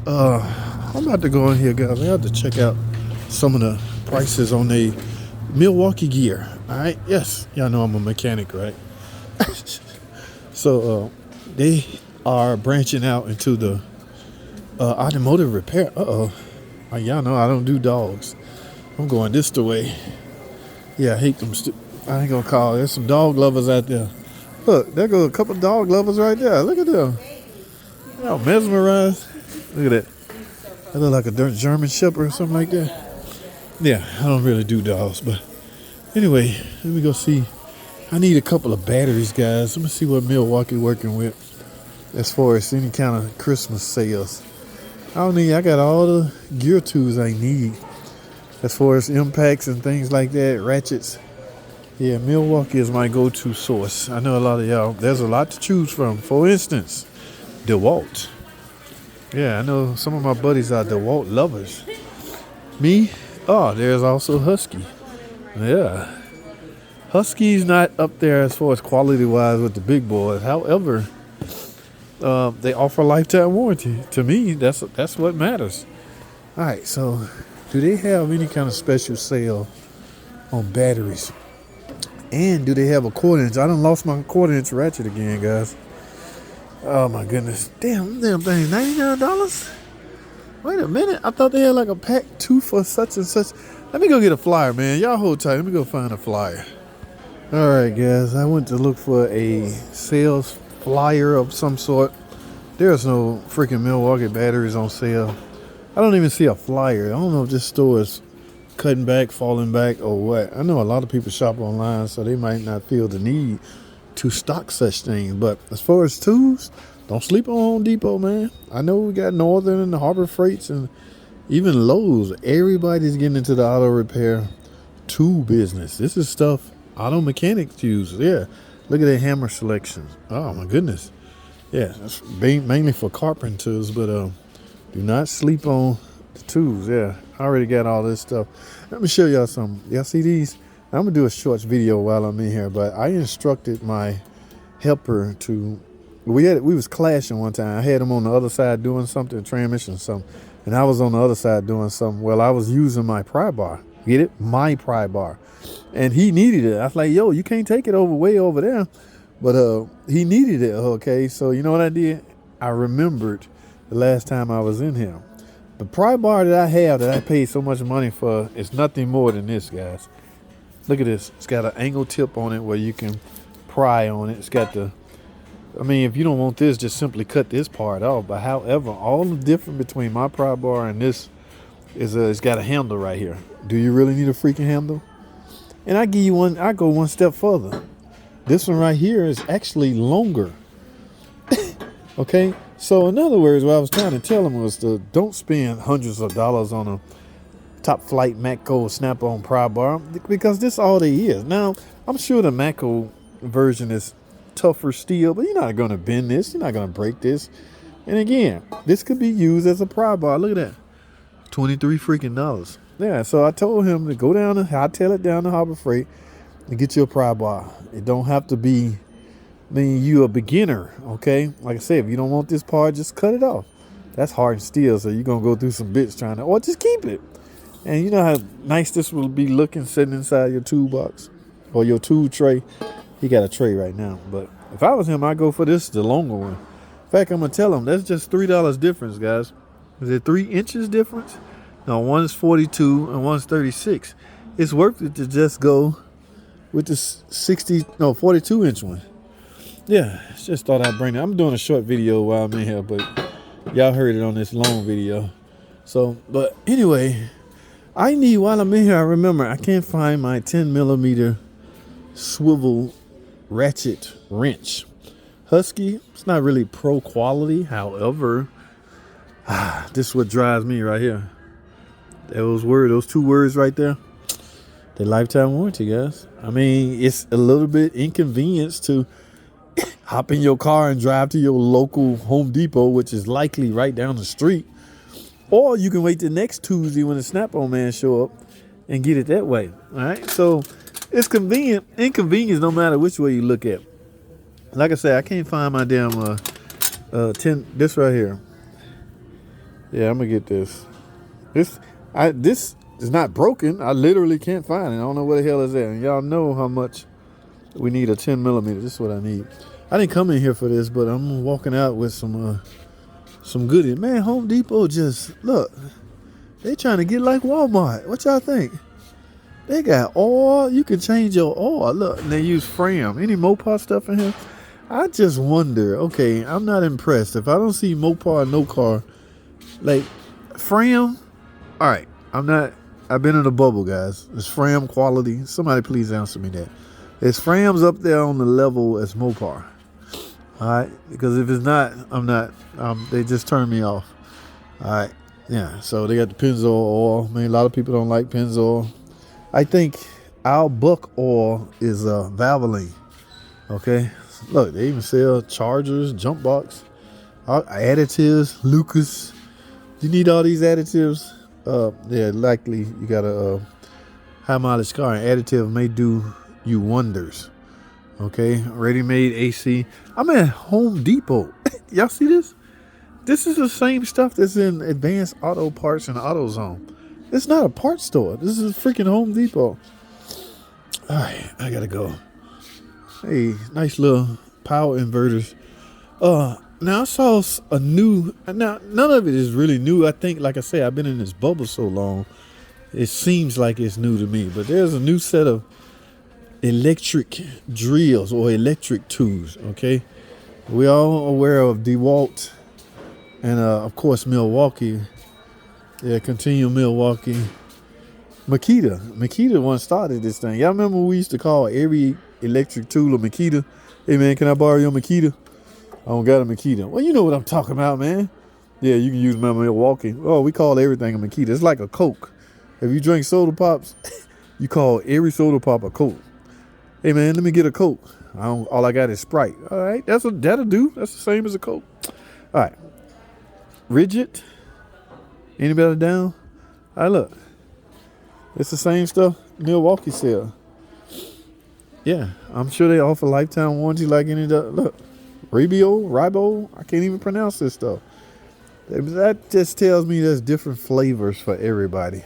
I'm about to go in here, guys. I have to check out some of the prices on the Milwaukee gear. All right, yes, y'all know I'm a mechanic, right? So they are branching out into the automotive repair. Y'all know I don't do dogs. I'm going this the way. Yeah, I hate them. I ain't gonna call. There's some dog lovers out there. Look, there goes a couple dog lovers right there. Look at them. Y'all mesmerized. Look at that. That look like a German Shepherd or something like that. Yeah, I don't really do dogs, but anyway, let me go see. I need a couple of batteries, guys. Let me see what Milwaukee working with as far as any kind of Christmas sales. I got all the gear tools I need as far as impacts and things like that, ratchets. Yeah, Milwaukee is my go-to source. I know a lot of y'all, there's a lot to choose from. For instance, DeWalt. Yeah, I know some of my buddies are DeWalt lovers. Me? Oh, there's also Husky. Yeah. Husky's not up there as far as quality-wise with the big boys. However, they offer lifetime warranty. To me, that's what matters. All right, so do they have any kind of special sale on batteries? And do they have a quarter-inch? I done lost my quarter-inch ratchet again, guys. Oh, my goodness. Damn thing, $99? Wait a minute. I thought they had like a pack 2 for such and such. Let me go get a flyer, man. Y'all hold tight. Let me go find a flyer. All right, guys. I went to look for a sales flyer of some sort. There's no freaking Milwaukee batteries on sale. I don't even see a flyer. I don't know if this store is cutting back, falling back, or what. I know a lot of people shop online, so they might not feel the need to stock such things. But as far as tools, don't sleep on Home Depot, man. I know we got Northern and the Harbor Freights and even Lowe's. Everybody's getting into the auto repair tool business. This is stuff auto mechanics use. Yeah, look at their hammer selections. Oh my goodness. Yeah, that's mainly for carpenters, but do not sleep on the tools. Yeah, I already got all this stuff. Let me show y'all some. Y'all see these? I'm gonna do a short video while I'm in here, but I instructed my helper to. We was clashing one time. I had him on the other side doing something, transmission something, and I was on the other side doing something. Well, I was using my pry bar. Get it? My pry bar, and he needed it. I was like, "Yo, you can't take it way over there," but he needed it. Okay, so you know what I did? I remembered the last time I was in here. The pry bar that I have that I paid so much money for is nothing more than this, guys. Look at this. It's got an angle tip on it where you can pry on it. It's got if you don't want this, just simply cut this part off. But however, all the difference between my pry bar and this is it's got a handle right here. Do you really need a freaking handle? And I give you one. I go one step further. This one right here is actually longer. Okay. So in other words, what I was trying to tell him was to don't spend hundreds of dollars on a top flight Matco snap-on pry bar because this all they is. Now, I'm sure the Matco version is tougher steel, but you're not going to bend this. You're not going to break this. And again, this could be used as a pry bar. Look at that. $23 freaking dollars. Yeah, so I told him to go down, hightail it down to Harbor Freight and get you a pry bar. It don't have to be, you a beginner, okay? Like I said, if you don't want this part, just cut it off. That's hard steel, so you're going to go through some bits or just keep it. And you know how nice this will be looking sitting inside your toolbox or your tool tray. He got a tray right now. But if I was him, I'd go for the longer one. In fact, I'm going to tell him that's just $3 difference, guys. Is it 3 inches difference? No, one's 42 and one's 36. It's worth it to just go with the 42-inch one. Yeah, just thought I'd bring it. I'm doing a short video while I'm in here, but y'all heard it on this long video. So, but anyway, while I'm in here, I remember I can't find my 10 millimeter swivel ratchet wrench. Husky, it's not really pro quality. However, this is what drives me right here. Those 2 words right there. The lifetime warranty, guys. It's a little bit inconvenience to hop in your car and drive to your local Home Depot, which is likely right down the street. Or you can wait till next Tuesday when the Snap-on man show up and get it that way. All right. So it's convenient. Inconvenience no matter which way you look at it. Like I said, I can't find my damn 10. This right here. Yeah, I'm gonna get this. This is not broken. I literally can't find it. I don't know where the hell is that. And y'all know how much we need a 10 millimeter. This is what I need. I didn't come in here for this, but I'm walking out with some goodies. Man, Home Depot just look. They trying to get like Walmart. What y'all think? They got oil. You can change your oil. Look, and they use Fram. Any Mopar stuff in here? I just wonder. Okay, I'm not impressed. If I don't see Mopar, no car, like Fram. All right, I'm not. I've been in a bubble, guys. Is Fram quality? Somebody please answer me that. Is Fram's up there on the level as Mopar? All right, because if it's not, I'm not. They just turn me off. All right, yeah. So they got the Pennzoil oil. Man, a lot of people don't like Pennzoil. I think our Buck oil is Valvoline. Okay, look, they even sell chargers, jump box, additives, Lucas. You need all these additives. Yeah, likely you got a high mileage car. An additive may do you wonders. Okay, ready-made AC. I'm at Home Depot. Y'all see this? This is the same stuff that's in Advanced Auto Parts and AutoZone. It's not a parts store. This is freaking Home Depot. All right, I gotta go. Hey, nice little power inverters. Now I saw a new. Now none of it is really new. I think, like I say, I've been in this bubble so long. It seems like it's new to me. But there's a new set of electric drills or electric tools. Okay, we all aware of DeWalt and of course Milwaukee. Yeah, continue Milwaukee. Makita once started this thing. Y'all remember we used to call every electric tool a Makita? Hey man, can I borrow your Makita? I don't got a Makita. Well, you know what I'm talking about, man. Yeah, you can use my Milwaukee. Oh, we call everything a Makita. It's like a Coke. If you drink soda pops, you call every soda pop a Coke. Hey man, let me get a Coke. All I got is Sprite. All right, that'll do. That's the same as a Coke. All right. Rigid. Anybody down? All right, look. It's the same stuff Milwaukee sell. Yeah, I'm sure they offer lifetime warranty like any other. Look, Ribo. I can't even pronounce this stuff. That just tells me there's different flavors for everybody.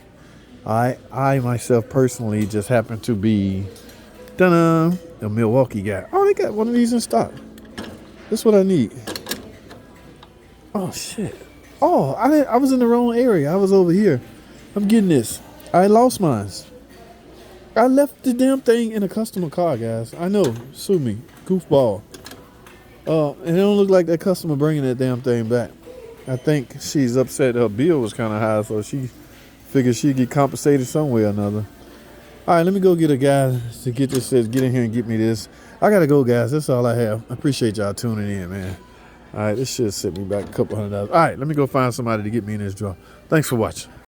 I myself personally just happen to be a Milwaukee guy. Oh, they got one of these in stock. That's what I need. Oh shit. Oh, I was in the wrong area. I was over here. I'm getting this. I lost mine. I left the damn thing in a customer car, guys. I know. Sue me. Goofball. And it don't look like that customer bringing that damn thing back. I think she's upset her bill was kind of high, so she figured she'd get compensated some way or another. All right, let me go get a guy to get this. Get in here and get me this. I got to go, guys. That's all I have. I appreciate y'all tuning in, man. All right, this should set me back a couple $100. All right, let me go find somebody to get me in this draw. Thanks for watching.